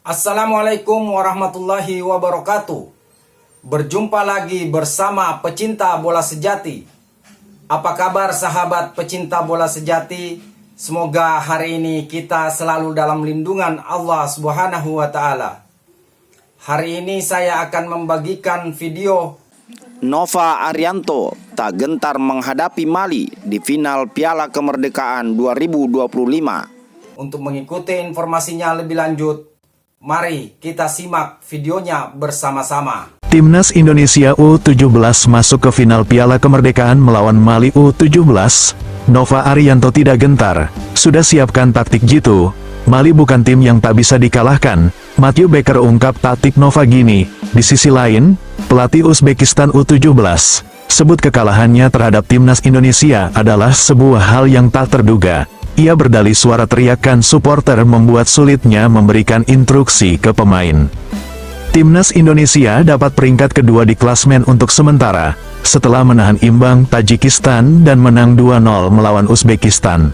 Assalamualaikum warahmatullahi wabarakatuh. Berjumpa lagi bersama pecinta bola sejati. Apa kabar sahabat pecinta bola sejati? Semoga hari ini kita selalu dalam lindungan Allah Subhanahu wa Ta'ala. Hari ini saya akan membagikan video Nova Arianto tak gentar menghadapi Mali di final Piala Kemerdekaan 2025. Untuk mengikuti informasinya lebih lanjut, mari kita simak videonya bersama-sama. Timnas Indonesia U17 masuk ke final Piala Kemerdekaan melawan Mali U17. Nova Arianto tidak gentar, sudah siapkan taktik jitu. Mali bukan tim yang tak bisa dikalahkan. Matthew Baker ungkap taktik Nova gini. Di sisi lain, pelatih Uzbekistan U17 sebut kekalahannya terhadap Timnas Indonesia adalah sebuah hal yang tak terduga. Ia berdalih suara teriakan supporter membuat sulitnya memberikan instruksi ke pemain. Timnas Indonesia dapat peringkat kedua di klasmen untuk sementara, setelah menahan imbang Tajikistan dan menang 2-0 melawan Uzbekistan.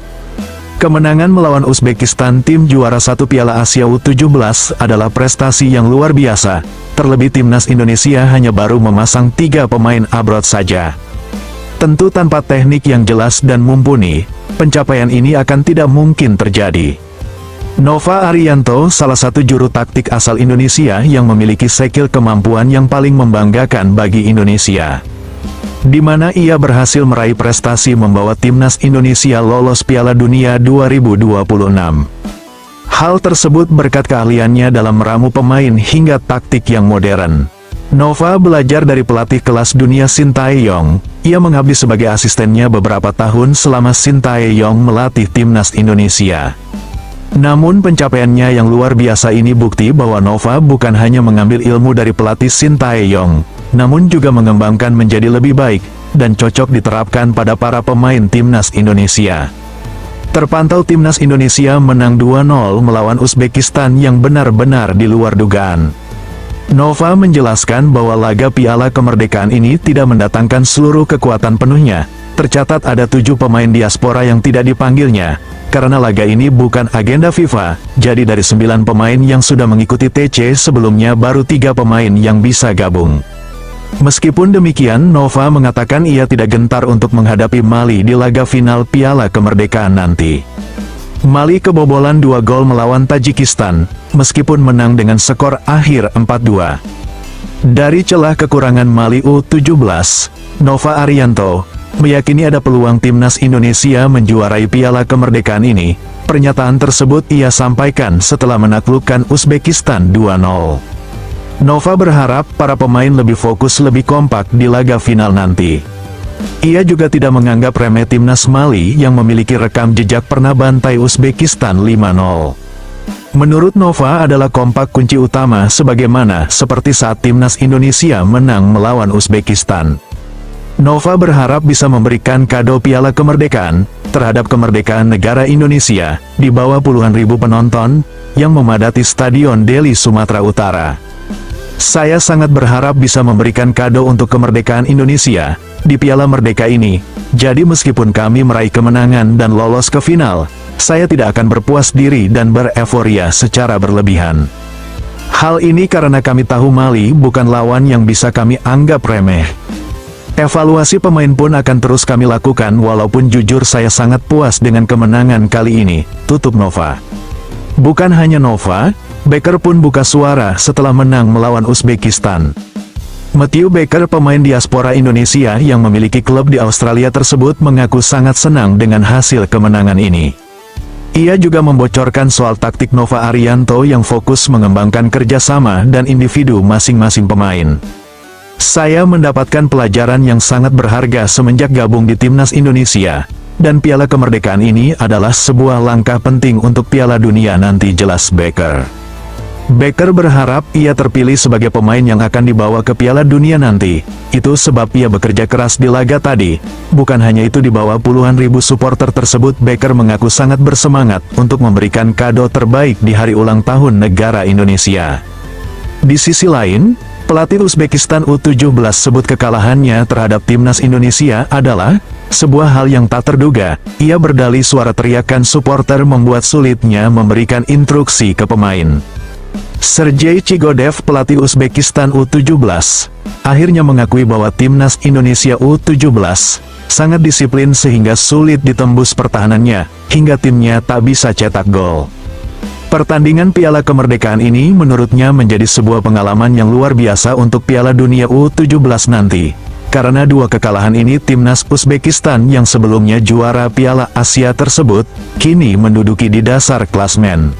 Kemenangan melawan Uzbekistan, tim juara 1 Piala Asia U17, adalah prestasi yang luar biasa. Terlebih Timnas Indonesia hanya baru memasang 3 pemain abroad saja. Tentu tanpa teknik yang jelas dan mumpuni, pencapaian ini akan tidak mungkin terjadi. Nova Arianto salah satu juru taktik asal Indonesia yang memiliki skill kemampuan yang paling membanggakan bagi Indonesia, di mana ia berhasil meraih prestasi membawa Timnas Indonesia lolos Piala Dunia 2026. Hal tersebut berkat keahliannya dalam meramu pemain hingga taktik yang modern. Nova belajar dari pelatih kelas dunia Shin Tae-yong. Ia mengabdi sebagai asistennya beberapa tahun selama Shin Tae-yong melatih Timnas Indonesia. Namun pencapaiannya yang luar biasa ini bukti bahwa Nova bukan hanya mengambil ilmu dari pelatih Shin Tae-yong, namun juga mengembangkan menjadi lebih baik, dan cocok diterapkan pada para pemain Timnas Indonesia. Terpantau Timnas Indonesia menang 2-0 melawan Uzbekistan yang benar-benar di luar dugaan. Nova menjelaskan bahwa laga Piala Kemerdekaan ini tidak mendatangkan seluruh kekuatan penuhnya. Tercatat ada 7 pemain diaspora yang tidak dipanggilnya, karena laga ini bukan agenda FIFA, jadi dari 9 pemain yang sudah mengikuti TC sebelumnya baru 3 pemain yang bisa gabung. Meskipun demikian, Nova mengatakan ia tidak gentar untuk menghadapi Mali di laga final Piala Kemerdekaan nanti. Mali kebobolan 2 gol melawan Tajikistan, meskipun menang dengan skor akhir 4-2. Dari celah kekurangan Mali U17, Nova Arianto meyakini ada peluang Timnas Indonesia menjuarai Piala Kemerdekaan ini. Pernyataan tersebut ia sampaikan setelah menaklukkan Uzbekistan 2-0. Nova berharap para pemain lebih fokus, lebih kompak di laga final nanti. Ia juga tidak menganggap remeh Timnas Mali yang memiliki rekam jejak pernah bantai Uzbekistan 5-0. Menurut Nova adalah kompak kunci utama, sebagaimana seperti saat Timnas Indonesia menang melawan Uzbekistan. Nova berharap bisa memberikan kado Piala Kemerdekaan terhadap kemerdekaan negara Indonesia di bawah puluhan ribu penonton yang memadati Stadion Deli, Sumatera Utara. Saya sangat berharap bisa memberikan kado untuk kemerdekaan Indonesia di Piala Merdeka ini. Jadi meskipun kami meraih kemenangan dan lolos ke final, saya tidak akan berpuas diri dan bereforia secara berlebihan. Hal ini karena kami tahu Mali bukan lawan yang bisa kami anggap remeh. Evaluasi pemain pun akan terus kami lakukan, walaupun jujur saya sangat puas dengan kemenangan kali ini, tutup Nova. Bukan hanya Nova, Baker pun buka suara setelah menang melawan Uzbekistan. Matthew Baker, pemain diaspora Indonesia yang memiliki klub di Australia tersebut, mengaku sangat senang dengan hasil kemenangan ini. Ia juga membocorkan soal taktik Nova Arianto yang fokus mengembangkan kerjasama dan individu masing-masing pemain. Saya mendapatkan pelajaran yang sangat berharga semenjak gabung di Timnas Indonesia, dan Piala Kemerdekaan ini adalah sebuah langkah penting untuk Piala Dunia nanti, jelas Baker. Baker berharap ia terpilih sebagai pemain yang akan dibawa ke Piala Dunia nanti. Itu sebab ia bekerja keras di laga tadi. Bukan hanya itu, di bawah puluhan ribu supporter tersebut, Baker mengaku sangat bersemangat untuk memberikan kado terbaik di hari ulang tahun negara Indonesia. Di sisi lain, pelatih Uzbekistan U17 sebut kekalahannya terhadap Timnas Indonesia adalah sebuah hal yang tak terduga. Ia berdalih suara teriakan supporter membuat sulitnya memberikan instruksi ke pemain. Sergei Chigodev, pelatih Uzbekistan U17, akhirnya mengakui bahwa timnas Indonesia U17 sangat disiplin sehingga sulit ditembus pertahanannya, hingga timnya tak bisa cetak gol. Pertandingan Piala Kemerdekaan ini menurutnya menjadi sebuah pengalaman yang luar biasa untuk Piala Dunia U17 nanti. Karena dua kekalahan ini timnas Uzbekistan yang sebelumnya juara Piala Asia tersebut, kini menduduki di dasar klasmen.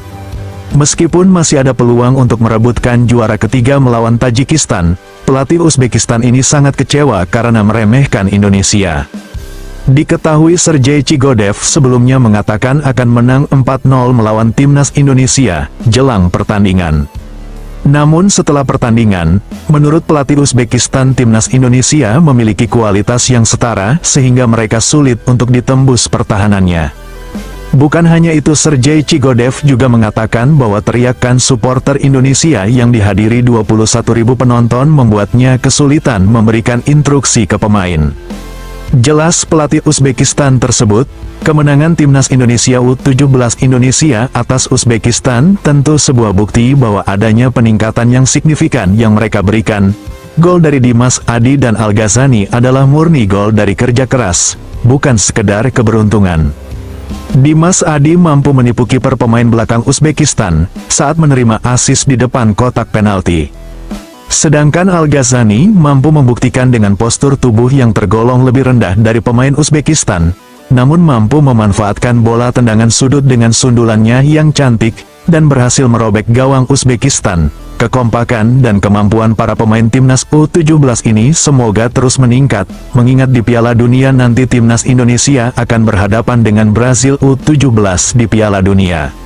Meskipun masih ada peluang untuk merebutkan juara ketiga melawan Tajikistan, pelatih Uzbekistan ini sangat kecewa karena meremehkan Indonesia. Diketahui Sergei Chigodev sebelumnya mengatakan akan menang 4-0 melawan timnas Indonesia jelang pertandingan. Namun setelah pertandingan, menurut pelatih Uzbekistan, timnas Indonesia memiliki kualitas yang setara sehingga mereka sulit untuk ditembus pertahanannya. Bukan hanya itu, Sergei Chigodev juga mengatakan bahwa teriakan supporter Indonesia yang dihadiri 21.000 penonton membuatnya kesulitan memberikan instruksi ke pemain. Jelas pelatih Uzbekistan tersebut, kemenangan timnas Indonesia U17 Indonesia atas Uzbekistan tentu sebuah bukti bahwa adanya peningkatan yang signifikan yang mereka berikan. Gol dari Dimas Adi dan Al Ghazani adalah murni gol dari kerja keras, bukan sekedar keberuntungan. Dimas Adi mampu menipu kiper pemain belakang Uzbekistan saat menerima assist di depan kotak penalti. Sedangkan Al Ghazani mampu membuktikan dengan postur tubuh yang tergolong lebih rendah dari pemain Uzbekistan, namun mampu memanfaatkan bola tendangan sudut dengan sundulannya yang cantik, dan berhasil merobek gawang Uzbekistan. Kekompakan dan kemampuan para pemain timnas U17 ini semoga terus meningkat, mengingat di Piala Dunia nanti timnas Indonesia akan berhadapan dengan Brazil U17 di Piala Dunia.